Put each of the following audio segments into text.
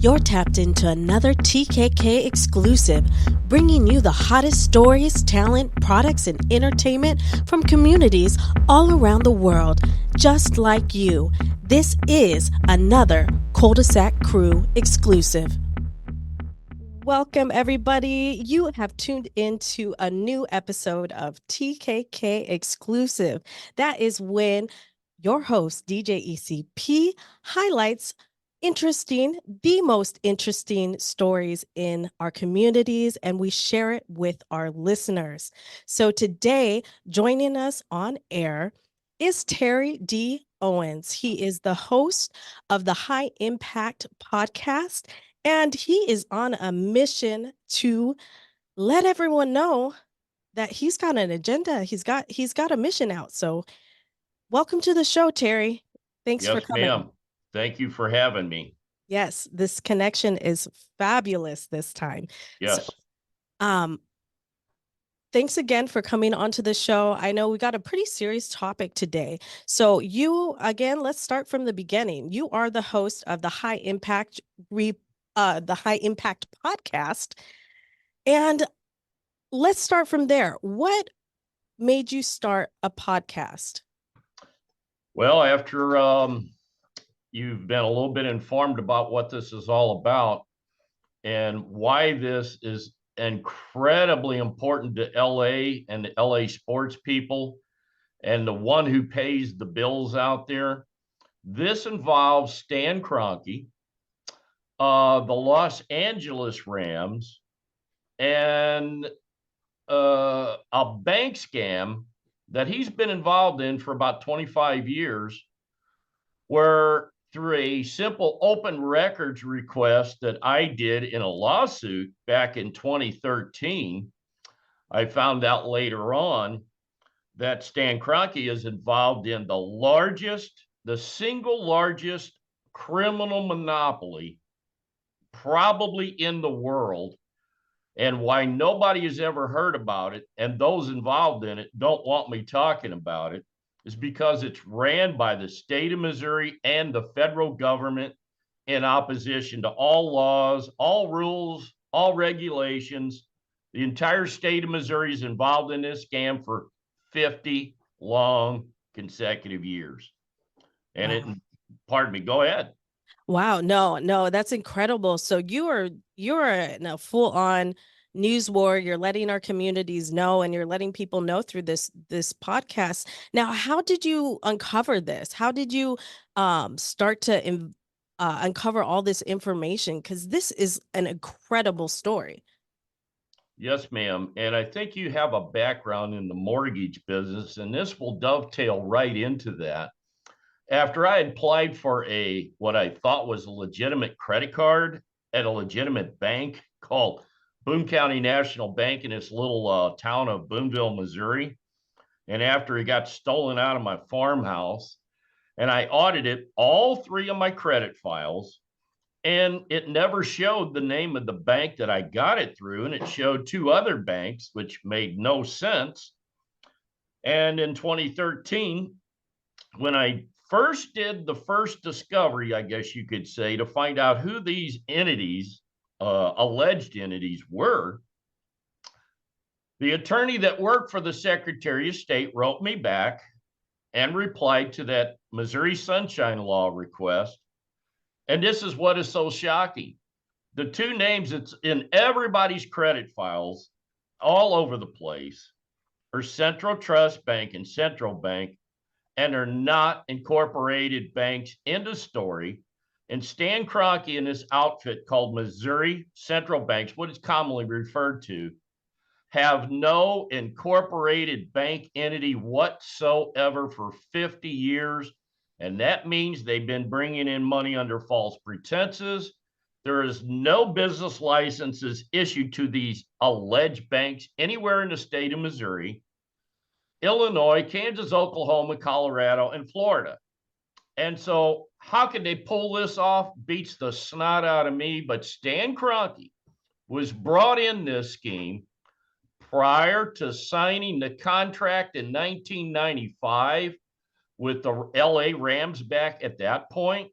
You're tapped into another TKK exclusive, bringing you the hottest stories, talent, products, and entertainment from communities all around the world, just like you. This is another Kuldesac Krew exclusive. Welcome, everybody. You have tuned into a new episode of TKK exclusive. That is when your host, DJ E.C.P, highlights the most interesting stories in our communities, and we share it with our listeners. So today, joining us on air is Terry D. Owens. He is the host of the High Impact podcast, and he is on a mission to let everyone know that he's got an agenda. He's got a mission out. So welcome to the show, Terry. Thanks for coming. Yes, ma'am. Thank you for having me. Yes, this connection is fabulous this time. Yes. So, thanks again for coming onto the show. I know we got a pretty serious topic today. So let's start from the beginning. You are the host of the High Impact podcast. And let's start from there. What made you start a podcast? Well, after you've been a little bit informed about what this is all about and why this is incredibly important to LA and the LA sports people and the one who pays the bills out there. This involves Stan Kroenke, the Los Angeles Rams, and a bank scam that he's been involved in for about 25 years, where through a simple open records request that I did in a lawsuit back in 2013, I found out later on that Stan Kroenke is involved in the single largest criminal monopoly probably in the world. And why nobody has ever heard about it, and those involved in it don't want me talking about it, is because it's ran by the state of Missouri and the federal government in opposition to all laws, all rules, all regulations. The entire state of Missouri is involved in this scam for 50 long consecutive years. And pardon me, go ahead. Wow, no, that's incredible. So you're in a full-on news war. You're letting our communities know, and you're letting people know through this podcast. Now, how did you uncover this? How did you start to uncover all this information? Because this is an incredible story. Yes, ma'am. And I think you have a background in the mortgage business, and this will dovetail right into that. After I had applied for what I thought was a legitimate credit card at a legitimate bank called Boone County National Bank in this little town of Booneville, Missouri, and after it got stolen out of my farmhouse, and I audited all three of my credit files, and it never showed the name of the bank that I got it through, and it showed two other banks, which made no sense. And in 2013, when I first did the first discovery, I guess you could say, to find out who these entities, alleged entities, were, the attorney that worked for the Secretary of State wrote me back and replied to that Missouri Sunshine Law request. And this is what is so shocking. The two names that's in everybody's credit files all over the place are Central Trust Bank and Central Bank, and are not incorporated banks in the story. And Stan Kroenke and this outfit called Missouri Central Banks, what is commonly referred to, have no incorporated bank entity whatsoever for 50 years. And that means they've been bringing in money under false pretenses. There is no business licenses issued to these alleged banks anywhere in the state of Missouri, Illinois, Kansas, Oklahoma, Colorado, and Florida. And so how can they pull this off? Beats the snot out of me. But Stan Kroenke was brought in this scheme prior to signing the contract in 1995 with the LA Rams back at that point.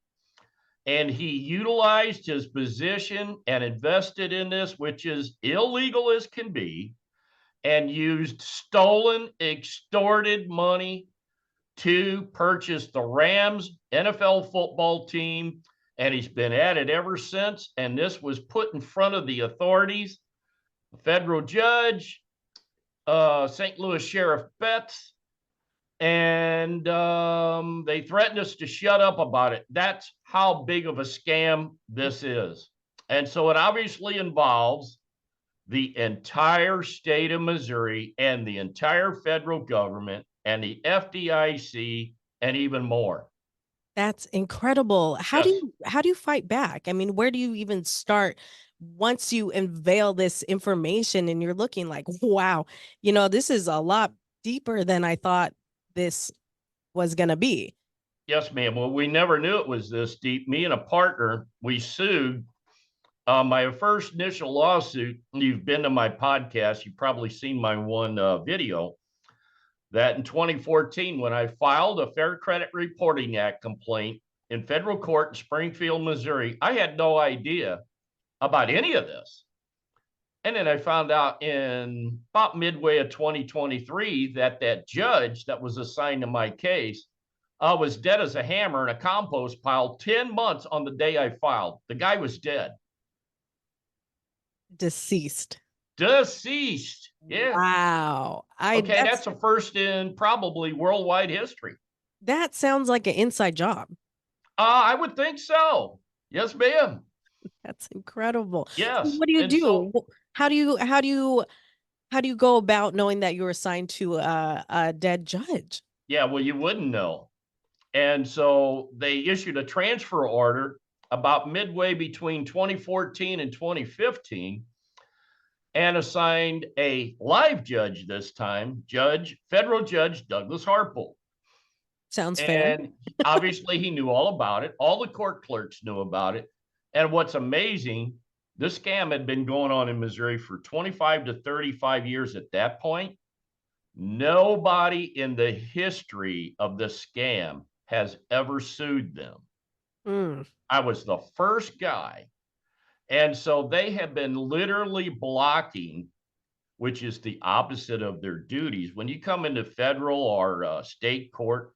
And he utilized his position and invested in this, which is illegal as can be, and used stolen, extorted money to purchase the Rams NFL football team. And he's been at it ever since. And this was put in front of the authorities, the federal judge, St. Louis Sheriff Betts, and they threatened us to shut up about it. That's how big of a scam this is. And so it obviously involves the entire state of Missouri and the entire federal government and the FDIC and even more. That's incredible. Yes. How do you fight back? I mean, where do you even start once you unveil this information and you're looking like, wow, this is a lot deeper than I thought this was going to be. Yes, ma'am. Well, we never knew it was this deep. Me and a partner, we sued. My first initial lawsuit, you've been to my podcast, you've probably seen my one video, that in 2014, when I filed a Fair Credit Reporting Act complaint in federal court in Springfield, Missouri, I had no idea about any of this. And then I found out in about midway of 2023 that judge that was assigned to my case was dead as a hammer in a compost pile 10 months on the day I filed. The guy was dead. Deceased. Yeah. Wow. That's a first in probably worldwide history. That sounds like an inside job. I would think so. Yes, ma'am. That's incredible. Yes. So what do you do? So, how do you go about knowing that you're assigned to a dead judge? Yeah, well, you wouldn't know. And so they issued a transfer order about midway between 2014 and 2015 and assigned a live judge this time, federal judge Douglas Harpool. Sounds fair. And obviously he knew all about it. All the court clerks knew about it. And what's amazing, this scam had been going on in Missouri for 25 to 35 years at that point. Nobody in the history of the scam has ever sued them. I was the first guy. And so they have been literally blocking, which is the opposite of their duties. When you come into federal or state court,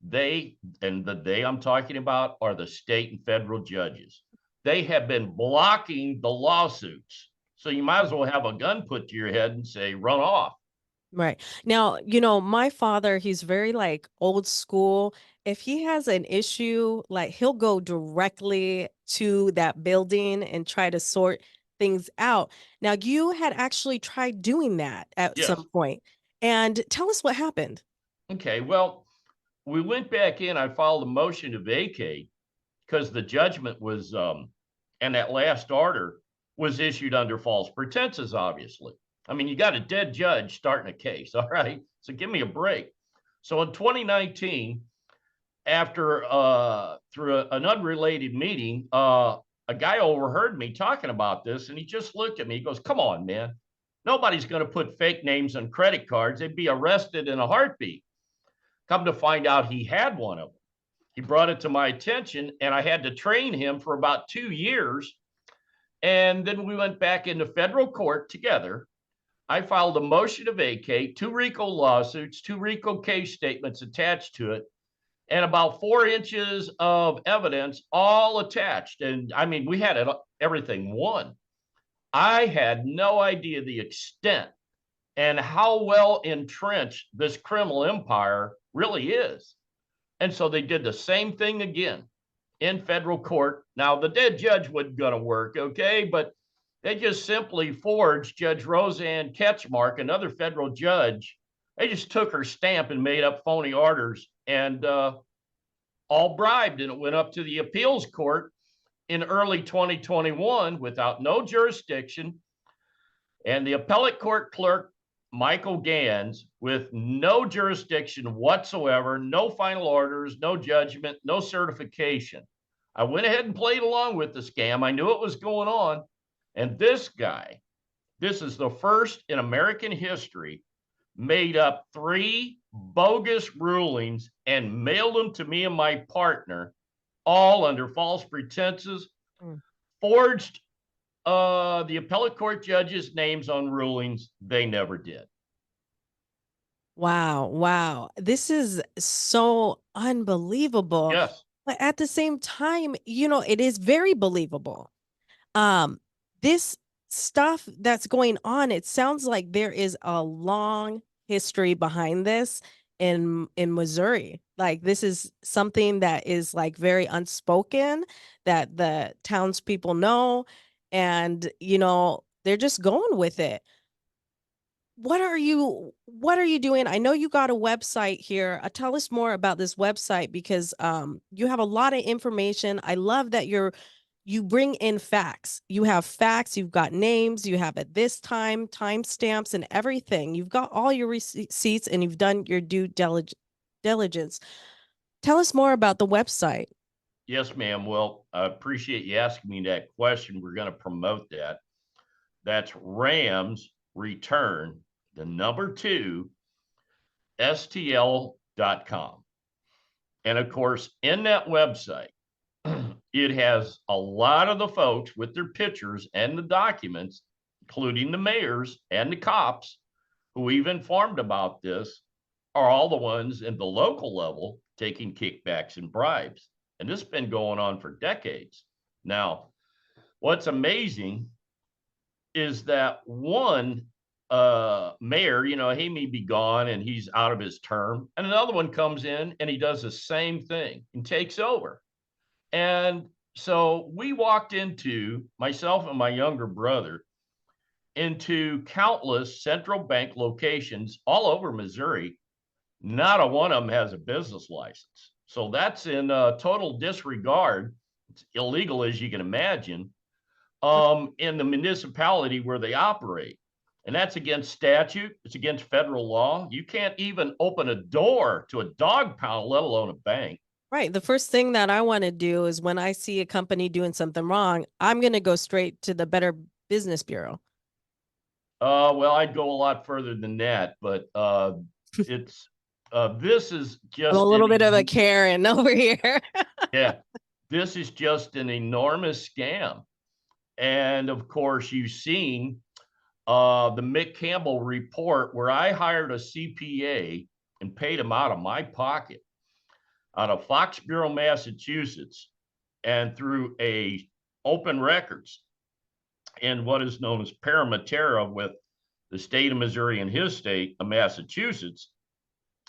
they I'm talking about are the state and federal judges. They have been blocking the lawsuits. So you might as well have a gun put to your head and say, run off. Right. Now, my father, he's very like old school. If he has an issue, like he'll go directly to that building and try to sort things out. Now, you had actually tried doing that at some point. And tell us what happened. Okay. Well, we went back in. I filed a motion to vacate because the judgment was, and that last order was issued under false pretenses, obviously. I mean, you got a dead judge starting a case, all right? So give me a break. So in 2019, after through an unrelated meeting, a guy overheard me talking about this, and he just looked at me. He goes, "Come on, man. Nobody's going to put fake names on credit cards. They'd be arrested in a heartbeat." Come to find out he had one of them. He brought it to my attention, and I had to train him for about 2 years. And then we went back into federal court together. I filed a motion to vacate, 2 RICO lawsuits, 2 RICO case statements attached to it, and about 4 inches of evidence all attached. And I mean, we had everything won. I had no idea the extent and how well entrenched this criminal empire really is. And so they did the same thing again in federal court. Now, the dead judge wasn't going to work, okay? But they just simply forged Judge Roseanne Ketchmark, another federal judge. They just took her stamp and made up phony orders and all bribed. And it went up to the appeals court in early 2021 without no jurisdiction. And the appellate court clerk, Michael Gans, with no jurisdiction whatsoever, no final orders, no judgment, no certification. I went ahead and played along with the scam. I knew it was going on. And this guy, this is the first in American history, made up 3 bogus rulings and mailed them to me and my partner, all under false pretenses, forged the appellate court judges' names on rulings they never did. Wow, wow. This is so unbelievable. Yes. But at the same time, it is very believable. This stuff that's going on, it sounds like there is a long history behind this in Missouri. Like this is something that is like very unspoken that the townspeople know, and they're just going with it. What are you doing? I know you got a website here. Tell us more about this website because you have a lot of information. I love that you bring in facts. You have facts, you've got names, you have at this time, timestamps and everything. You've got all your receipts and you've done your due diligence. Tell us more about the website. Yes, ma'am. Well, I appreciate you asking me that question. We're going to promote that. That's Rams Return, the number 2, STL.com. And of course, in that website, it has a lot of the folks with their pictures and the documents, including the mayors and the cops who we've informed about this, are all the ones in the local level taking kickbacks and bribes. And this has been going on for decades. Now, what's amazing is that one mayor, he may be gone and he's out of his term, and another one comes in and he does the same thing and takes over. And so we walked into, myself and my younger brother, into countless central bank locations all over Missouri. Not a one of them has a business license. So that's in total disregard. It's illegal, as you can imagine, in the municipality where they operate. And that's against statute. It's against federal law. You can't even open a door to a dog pound, let alone a bank. Right. The first thing that I want to do is when I see a company doing something wrong, I'm going to go straight to the Better Business Bureau. Well, I'd go a lot further than that, but it's this is I'm a just little bit of a Karen over here. yeah, this is just an enormous scam. And of course, you've seen the Mick Campbell report where I hired a CPA and paid him out of my pocket out of Foxborough, Massachusetts, and through a open records in what is known as Paramatera with the state of Missouri and his state of Massachusetts.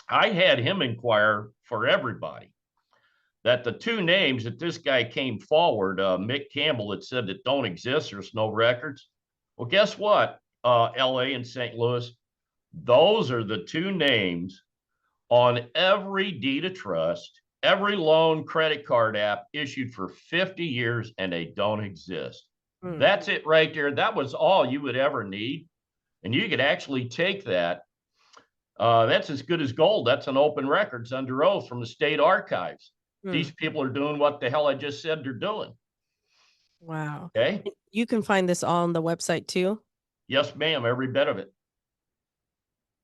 I had him inquire for everybody that the 2 names that this guy came forward, Mick Campbell, that said that don't exist, there's no records. Well, guess what? LA and St. Louis, those are the 2 names on every deed of trust, every loan credit card app issued for 50 years, and they don't exist. That's it right there. That was all you would ever need. And you could actually take that. That's as good as gold. That's an open records under oath from the state archives. These people are doing what the hell I just said they're doing. Wow. Okay. You can find this all on the website too? Yes, ma'am. Every bit of it.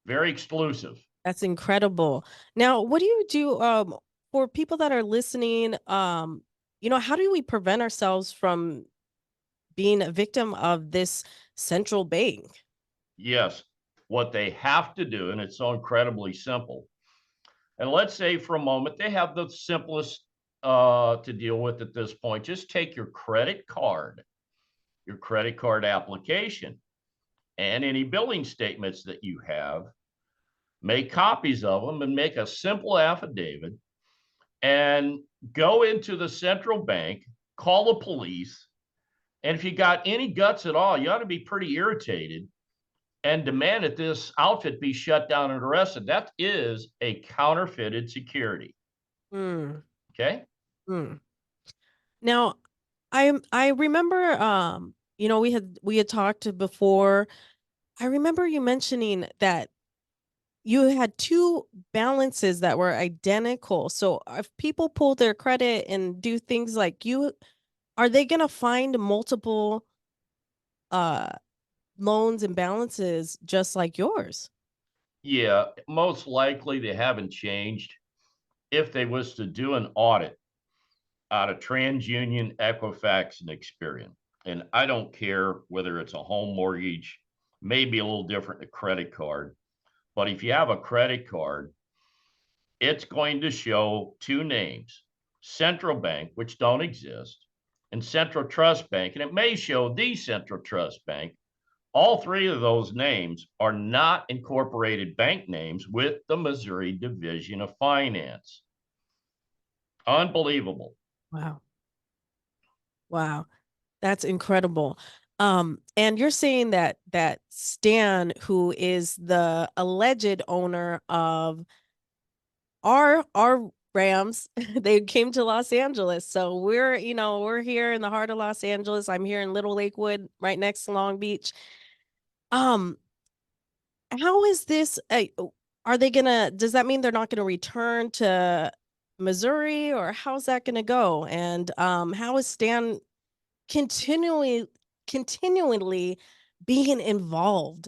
Very exclusive. That's incredible. Now, what do you do for people that are listening? How do we prevent ourselves from being a victim of this central bank? Yes. What they have to do, and it's so incredibly simple. And let's say for a moment they have the simplest to deal with at this point. Just take your credit card application, and any billing statements that you have, make copies of them and make a simple affidavit and go into the central bank, call the police. And if you got any guts at all, you ought to be pretty irritated and demand that this outfit be shut down and arrested. That is a counterfeited security. Okay. Now, I remember we had talked before. I remember you mentioning that you had 2 balances that were identical. So if people pull their credit and do things like you, are they going to find multiple loans and balances just like yours? Yeah, most likely they haven't changed. If they was to do an audit out of TransUnion, Equifax, and Experian. And I don't care whether it's a home mortgage, maybe a little different than a credit card. But if you have a credit card, it's going to show two names, Central Bank, which don't exist, and Central Trust Bank. And it may show the Central Trust Bank. All three of those names are not incorporated bank names with the Missouri Division of Finance. Unbelievable. Wow. Wow. That's incredible. And you're saying that Stan, who is the alleged owner of our Rams, they came to Los Angeles. So we're here in the heart of Los Angeles. I'm here in Little Lakewood, right next to Long Beach. How is this? Are they does that mean they're not gonna return to Missouri, or how's that gonna go? And how is Stan continually being involved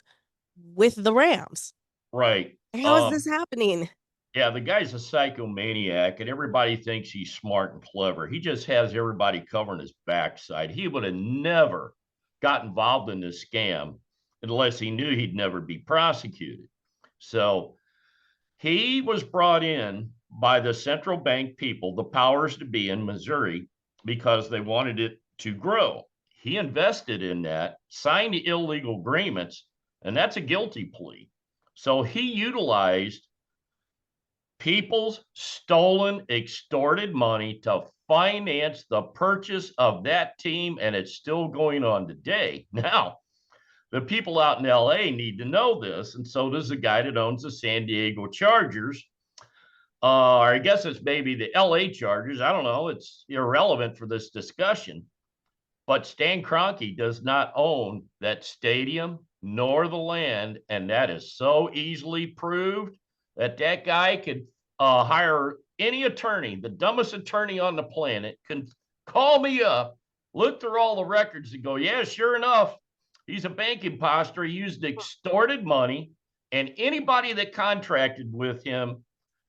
with the Rams? Right. How is this happening? Yeah, the guy's a psychomaniac, and everybody thinks he's smart and clever. He just has everybody covering his backside. He would have never got involved in this scam unless he knew he'd never be prosecuted. So he was brought in by the central bank people, the powers to be in Missouri, because they wanted it to grow. He invested in that, signed the illegal agreements, and that's a guilty plea. So he utilized people's stolen, extorted money to finance the purchase of that team, and it's still going on today. Now, the people out in LA need to know this, and so does the guy that owns the San Diego Chargers. Or I guess it's maybe the LA Chargers. I don't know. It's irrelevant for this discussion. But Stan Kroenke does not own that stadium nor the land, and that is so easily proved that guy could hire any attorney, the dumbest attorney on the planet, can call me up, look through all the records and go, yeah, sure enough, he's a bank imposter. He used extorted money, and anybody that contracted with him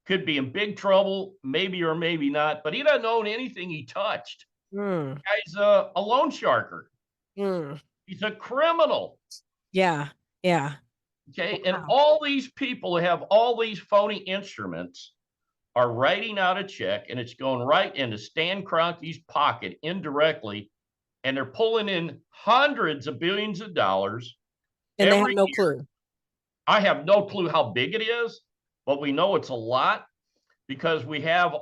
could be in big trouble, maybe or maybe not, but he doesn't own anything he touched. Guy's a loan sharker. He's a criminal. Yeah. Okay. Wow. And all these people who have all these phony instruments are writing out a check, and it's going right into Stan Kroenke's pocket indirectly, and they're pulling in hundreds of billions of dollars. And they have no clue. I have no clue how big it is, but we know it's a lot because we have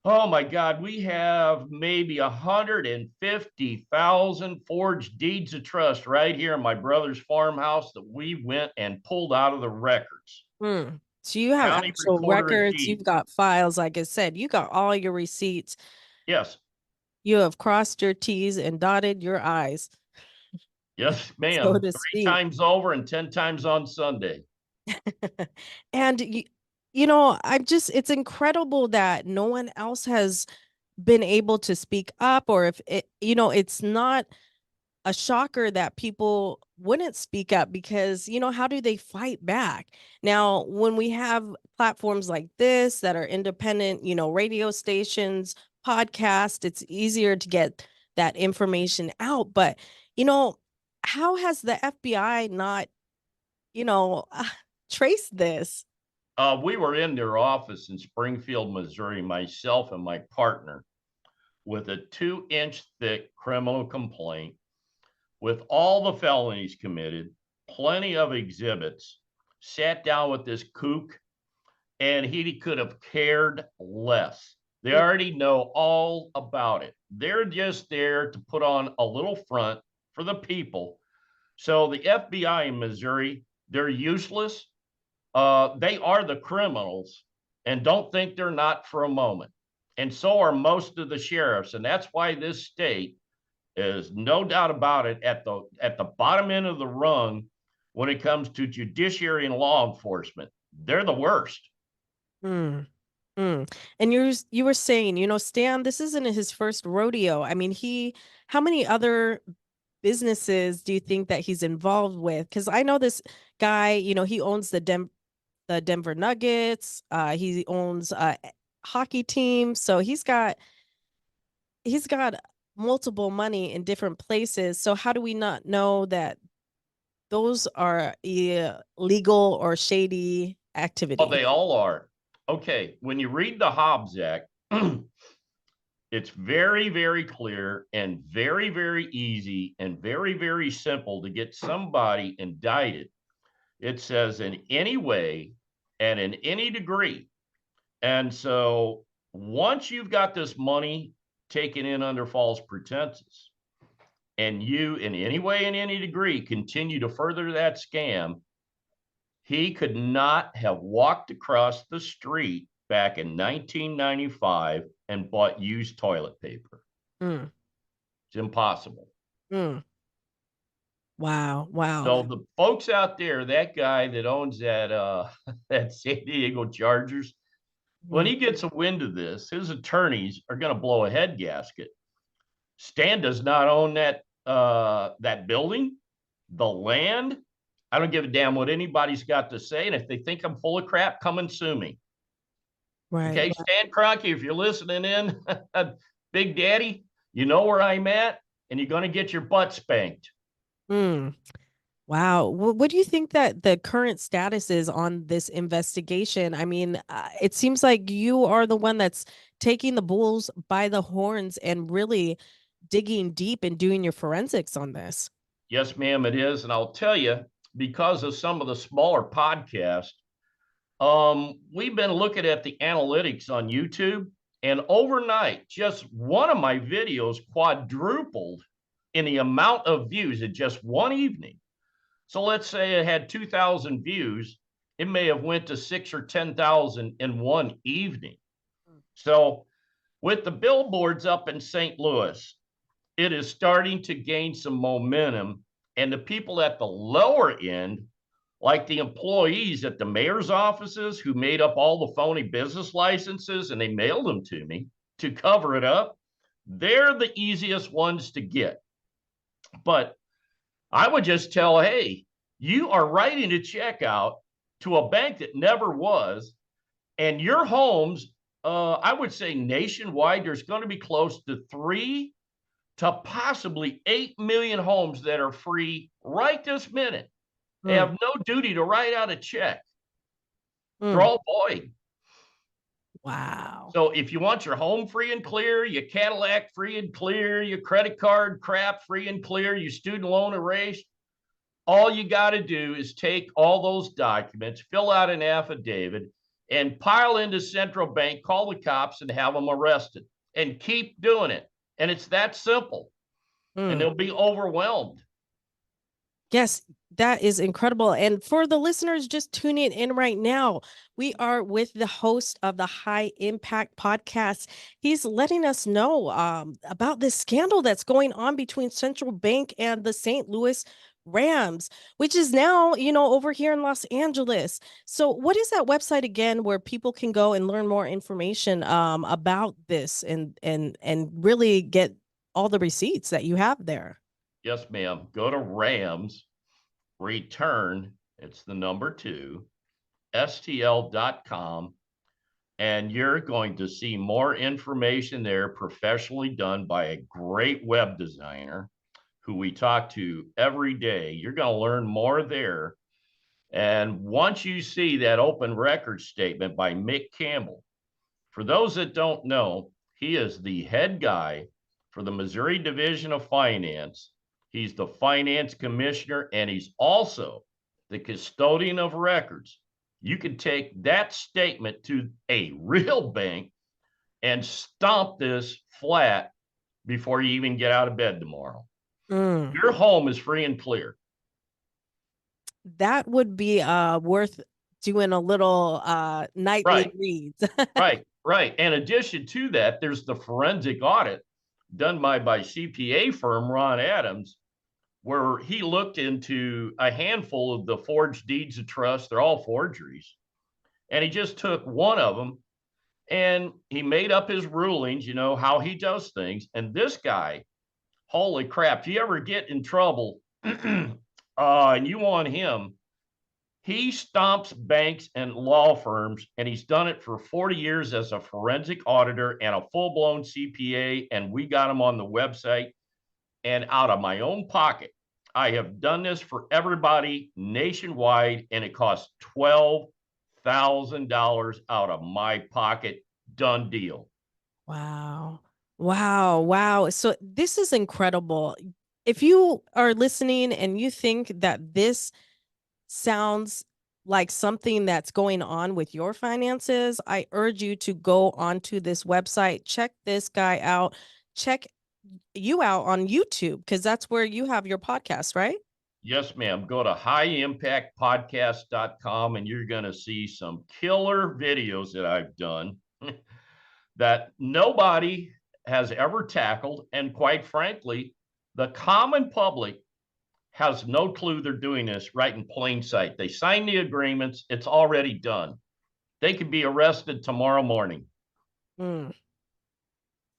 oh my God, we have maybe 150,000 forged deeds of trust right here in my brother's farmhouse that we went and pulled out of the records. So you have actual records, you've got files, like I said, you got all your receipts. Yes. You have crossed your T's and dotted your I's. Yes, ma'am. So 3 times over and 10 times on Sunday. And it's incredible that no one else has been able to speak up, or if it's not a shocker that people wouldn't speak up, because how do they fight back? Now, when we have platforms like this that are independent, radio stations, podcast, it's easier to get that information out. But how has the FBI not traced this? We were in their office in Springfield, Missouri, myself and my partner, with a 2-inch thick criminal complaint with all the felonies committed, plenty of exhibits, sat down with this kook, and he could have cared less. They already know all about it. They're just there to put on a little front for the people. So the FBI in Missouri, they're useless. They are the criminals, and don't think they're not for a moment. And so are most of the sheriffs. And that's why this state is, no doubt about it, at the bottom end of the rung when it comes to judiciary and law enforcement. They're the worst. And you were saying, Stan, this isn't his first rodeo. I mean, how many other businesses do you think that he's involved with? Because I know this guy, he owns the Denver Nuggets. He owns hockey team. So he's got multiple money in different places. So how do we not know that those are illegal or shady Oh, activity? they all are. Okay, when you read the Hobbs Act, it's very, very clear and very, very easy and very, very simple to get somebody indicted. It says in any way and in any degree. And so once you've got this money taken in under false pretenses, and you in any way, in any degree, continue to further that scam, he could not have walked across the street back in 1995 and bought used toilet paper. Mm, It's impossible. mm. Wow, wow. So the folks out there, that guy that owns that that San Diego Chargers, when Mm, he gets a wind of this, his attorneys are going to blow a head gasket. Stan does not own that building, the land. I don't give a damn what anybody's got to say. And if they think I'm full of crap, come and sue me. right. Okay, Stan Kroenke, if you're listening in, Big Daddy, you know where I'm at, and you're going to get your butt spanked. Mm. Wow. What do you think that the current status is on this investigation? I mean, it seems like you are the one that's taking the bulls by the horns and really digging deep and doing your forensics on this. Yes, ma'am, it is. And I'll tell you, because of some of the smaller podcasts, we've been looking at the analytics on YouTube, and overnight, just one of my videos quadrupled in the amount of views in just one evening. So let's say it had 2,000 views, it may have went to 6 or 10,000 in one evening. So with the billboards up in St. Louis, it is starting to gain some momentum, and the people at the lower end, like the employees at the mayor's offices who made up all the phony business licenses and they mailed them to me to cover it up, they're the easiest ones to get. But I would just tell, hey, you are writing a check out to a bank that never was, and your homes, I would say nationwide, there's going to be close to 3 to possibly 8 million homes that are free right this minute. They Mm, have no duty to write out a check. They're mm. all void. Wow. So if you want your home free and clear, your Cadillac free and clear, your credit card crap free and clear, your student loan erased, all you got to do is take all those documents, fill out an affidavit, and pile into central bank, call the cops, and have them arrested. And keep doing it. And it's that simple. And Mm. they'll be overwhelmed. Yes, that is incredible. And for the listeners just tuning in right now, we are with the host of the High Impact Podcast. He's letting us know about this scandal that's going on between Central Bank and the St. Louis Rams, which is now, over here in Los Angeles. So, what is that website again where people can go and learn more information about this and really get all the receipts that you have there? Yes, ma'am. Go to Rams, return, it's the number 2, STL.com, and you're going to see more information there professionally done by a great web designer who we talk to every day. You're going to learn more there. And once you see that open record statement by Mick Campbell, for those that don't know, he is the head guy for the Missouri Division of Finance. He's the finance commissioner, and he's also the custodian of records. You can take that statement to a real bank and stomp this flat before you even get out of bed tomorrow. Mm. Your home is free and clear. That would be worth doing a little nightly Right, reads. right. In addition to that, there's the forensic audit done by CPA firm Ron Adams, where he looked into a handful of the forged deeds of trust. They're all forgeries. And he just took one of them and he made up his rulings, how he does things. And this guy, holy crap, if you ever get in trouble and you want him, He stomps banks and law firms, and he's done it for 40 years as a forensic auditor and a full blown CPA. And we got him on the website. And out of my own pocket, I have done this for everybody nationwide, and it costs $12,000 out of my pocket. Done deal. Wow. Wow. Wow. So this is incredible. If you are listening and you think that this sounds like something that's going on with your finances, I urge you to go onto this website, check this guy out, check you out on YouTube, because that's where you have your podcast, right? Yes, ma'am. Go to highimpactpodcast.com and you're going to see some killer videos that I've done that nobody has ever tackled. And quite frankly, the common public has no clue they're doing this right in plain sight. They sign the agreements, it's already done. They could be arrested tomorrow morning. Mm.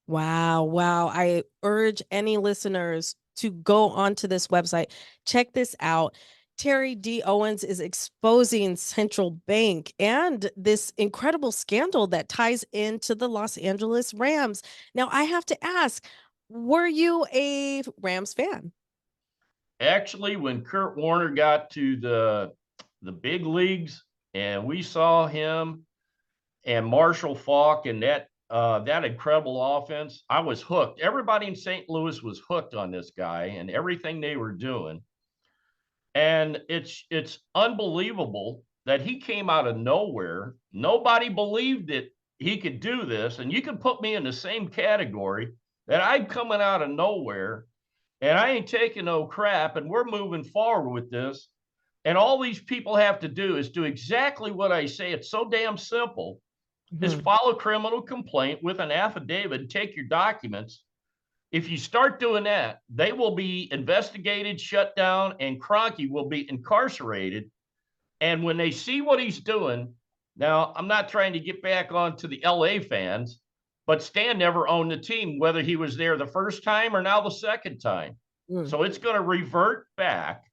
Wow. Wow. I urge any listeners to go onto this website, check this out. Terry D. Owens is exposing Central Bank and this incredible scandal that ties into the Los Angeles Rams. Now, I have to ask, were you a Rams fan? Actually, when Kurt Warner got to the big leagues and we saw him and Marshall Faulk and that incredible offense, I was hooked. Everybody in St. Louis was hooked on this guy and everything they were doing. And it's unbelievable that he came out of nowhere. Nobody believed that he could do this. And you can put me in the same category that I'm coming out of nowhere and I ain't taking no crap. And we're moving forward with this. And all these people have to do is do exactly what I say. It's so damn simple. Is file a criminal complaint with an affidavit, take your documents. If you start doing that, they will be investigated, shut down, and Kroenke will be incarcerated. And when they see what he's doing, now I'm not trying to get back onto the LA fans, but Stan never owned the team, whether he was there the first time or now the second time. So it's going to revert back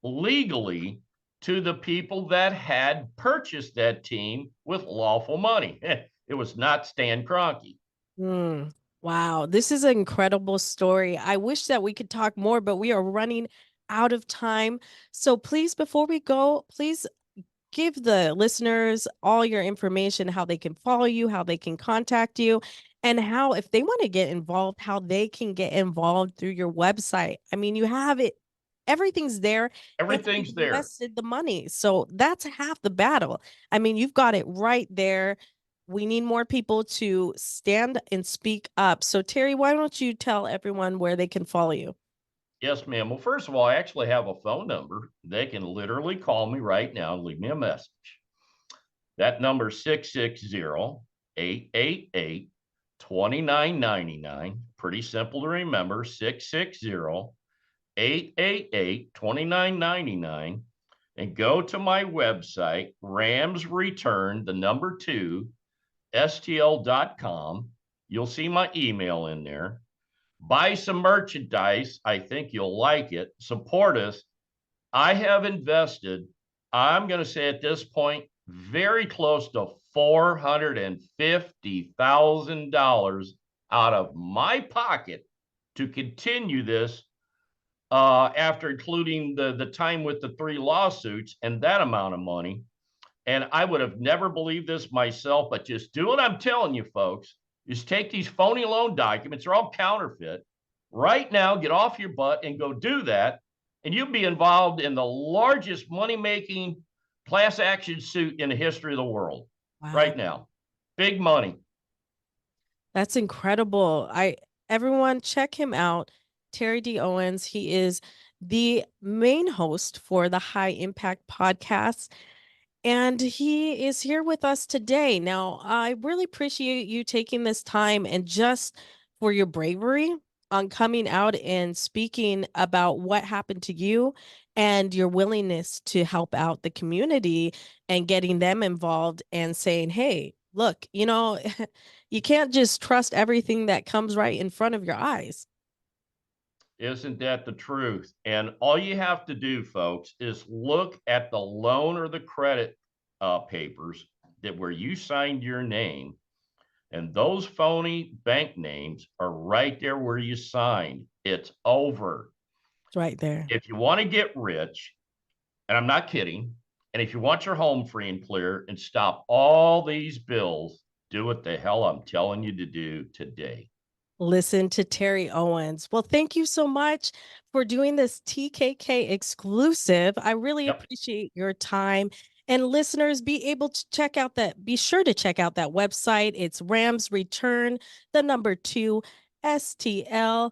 legally to the people that had purchased that team with lawful money. It was not Stan Kroenke. Wow, this is an incredible story. I wish that we could talk more, but we are running out of time. So please, before we go, please give the listeners all your information, how they can follow you, how they can contact you, and how, if they want to get involved, how they can get involved through your website. I mean, you have it, everything's there. Everything's there. Invested the money. So that's half the battle. I mean, you've got it right there. We need more people to stand and speak up. So, Terry, why don't you tell everyone where they can follow you? Yes, ma'am. Well, first of all, I actually have a phone number. They can literally call me right now and leave me a message. That number is 660-888-2999. Pretty simple to remember, 660-888-2999. And go to my website, Rams Return, the number 2, STL.com. You'll see my email in there. Buy some merchandise. I think you'll like it. Support us. I have invested, I'm going to say at this point, very close to $450,000 out of my pocket to continue this after including the time with the 3 lawsuits and that amount of money. And I would have never believed this myself, but just do what I'm telling you, folks. Just take these phony loan documents, they're all counterfeit. Right now, get off your butt and go do that. And you'll be involved in the largest money-making class action suit in the history of the world. Wow. Right now. Big money. That's incredible. Everyone check him out. Terry D. Owens. He is the main host for the High Impact Podcast. And he is here with us today. Now, I really appreciate you taking this time and just for your bravery on coming out and speaking about what happened to you and your willingness to help out the community and getting them involved and saying, hey, look, you can't just trust everything that comes right in front of your eyes. Isn't that the truth? And all you have to do, folks, is look at the loan or the credit papers that where you signed your name, and those phony bank names are right there where you signed. It's over. It's right there. If you want to get rich, and I'm not kidding, and if you want your home free and clear and stop all these bills, do what the hell I'm telling you to do today. Listen to Terry Owens. Well, thank you so much for doing this TKK exclusive. I really appreciate your time. And listeners, be sure to check out that website. It's Rams Return, the number 2, STL.com.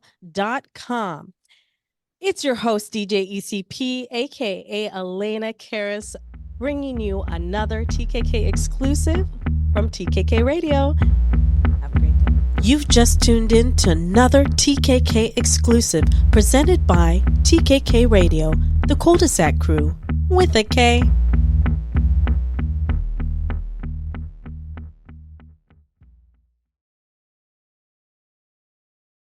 It's your host, DJ E.C.P, aka Elena Charis, bringing you another TKK exclusive from TKK Radio. Have a great day. You've just tuned in to another TKK exclusive presented by TKK Radio, the Kuldesac Krew, with a K.